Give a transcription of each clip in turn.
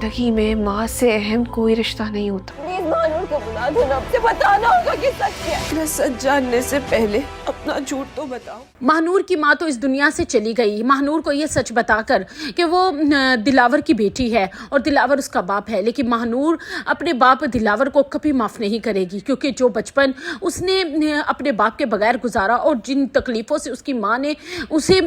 जिंदगी में माँ से अहम कोई रिश्ता नहीं होता। प्लीज महानूर को बुला दो ना, आपसे बताना होगा कि सच क्या है। मैं सच जानने से पहले अपना झूठ तो बताओ। महानूर की माँ तो इस दुनिया से चली गई, महानूर को ये सच बताकर कि वो दिलावर की बेटी है और दिलावर उसका बाप है, लेकिन महानूर अपने बाप दिलावर को कभी माफ़ नहीं करेगी, क्योंकि जो बचपन उसने अपने बाप के बगैर गुजारा और जिन तकलीफ़ों से उसकी माँ ने उसे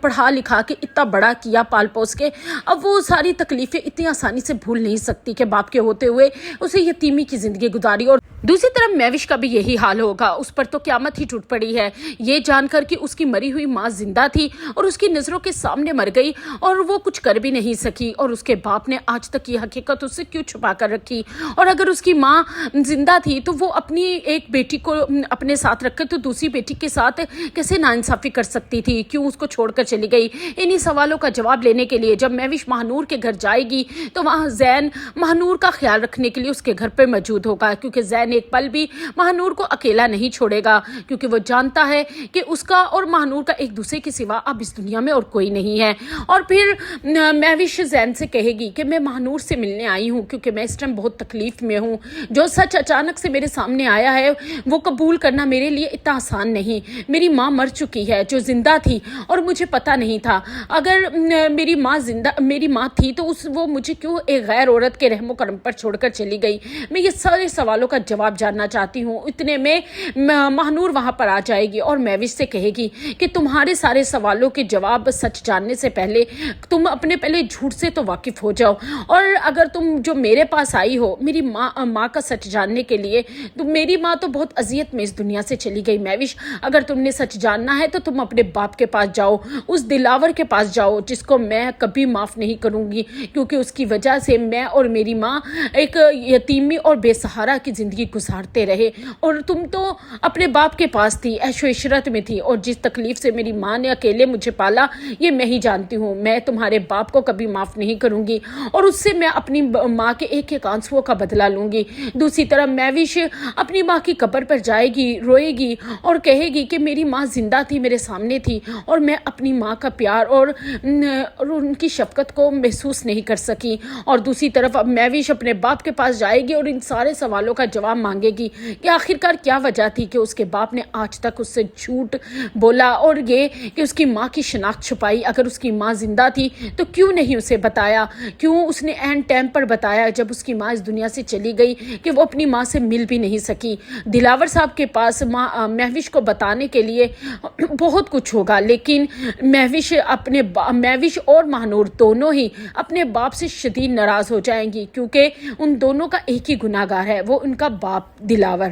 पढ़ा लिखा के इतना बड़ा किया पाल पोस के, अब वो सारी तकलीफ़ें इतनी आसानी से भूल नहीं सकती कि बाप के होते हुए उसे यतीमी की ज़िंदगी गुजारी। और दूसरी तरफ महविश का भी यही हाल होगा, उस पर तो क़यामत ही टूट पड़ी है ये जानकर कि उसकी मरी हुई माँ जिंदा थी और उसकी नज़रों के सामने मर गई और वो कुछ कर भी नहीं सकी, और उसके बाप ने आज तक ये हकीकत उससे क्यों छुपा कर रखी। और अगर उसकी माँ जिंदा थी तो वो अपनी एक बेटी को अपने साथ रखकर तो दूसरी बेटी के साथ कैसे नाइंसाफ़ी कर सकती थी, क्यों उसको छोड़कर चली गई। इन्हीं सवालों का जवाब लेने के लिए जब महविश महानूर के घर जाएगी तो वहाँ जैन महानूर का ख्याल रखने के लिए उसके घर पर मौजूद होगा, क्योंकि जैन एक पल भी महानूर को अकेला नहीं छोड़ेगा, क्योंकि वो जानता है कि उसका और महानूर का एक दूसरे के सिवा अब इस दुनिया में और कोई नहीं है। और फिर महविश जैन से कहेगी कि मैं महानूर से मिलने आई हूँ, क्योंकि मैं इस टाइम बहुत तकलीफ में हूँ। जो सच अचानक से मेरे सामने आया है वो कबूल करना मेरे लिए इतना आसान नहीं। मेरी माँ मर चुकी है जो जिंदा थी और मुझे पता नहीं था। अगर मेरी माँ थी तो वो मुझे क्यों एक गैर औरत के रहमो करम पर छोड़कर चली गई। मैं ये सारे सवालों का जवाब जानना चाहती हूँ। इतने में महानूर वहाँ पर आ जाएगी और महविश से कहेगी कि तुम्हारे सारे सवालों के जवाब सच जानने से पहले तुम अपने पहले झूठ से तो वाकिफ हो जाओ, और अगर तुम जो मेरे पास आई हो मेरी माँ का सच जानने के लिए, तो मेरी माँ तो बहुत अजियत में इस दुनिया से चली गई। महविश, अगर तुमने सच जानना है तो तुम अपने बाप के पास जाओ, उस दिलावर के पास जाओ जिसको मैं कभी माफ़ नहीं करूँगी, क्योंकि उसकी वजह से मैं और मेरी माँ एक यतीमी और बेसहारा की ज़िंदगी गुजारते रहे, और तुम तो अपने बाप के पास थी, ऐशो इशरत में थी, और जिस तकलीफ से मेरी माँ ने अकेले मुझे पाला ये मैं ही जानती हूँ। मैं तुम्हारे बाप को कभी माफ़ नहीं करूँगी और उससे मैं अपनी माँ के एक एक आंसुओं का बदला लूँगी। दूसरी तरफ महविश अपनी माँ की कब्र पर जाएगी, रोएगी और कहेगी कि मेरी माँ जिंदा थी, मेरे सामने थी, और मैं अपनी माँ का प्यार और उनकी शफकत को महसूस नहीं कर सकी। और दूसरी तरफ अब महविश अपने बाप के पास जाएगी और इन सारे सवालों का जवाब मांगेगी कि आखिरकार क्या वजह थी कि उसके बाप ने आज तक उससे झूठ बोला और ये कि उसकी माँ की शनाख्त छुपाई। अगर उसकी माँ जिंदा थी तो क्यों नहीं उसे बताया, क्यों उसने एंड टाइम पर बताया जब उसकी माँ इस दुनिया से चली गई कि वो अपनी माँ से मिल भी नहीं सकी। दिलावर साहब के पास महविश को बताने के लिए बहुत कुछ होगा, लेकिन महविश और महानूर दोनों ही अपने बाप से शदीद नाराज़ हो जाएंगी, क्योंकि उन दोनों का एक ही गुनाहगार है, वो उनका बाप दिलावर।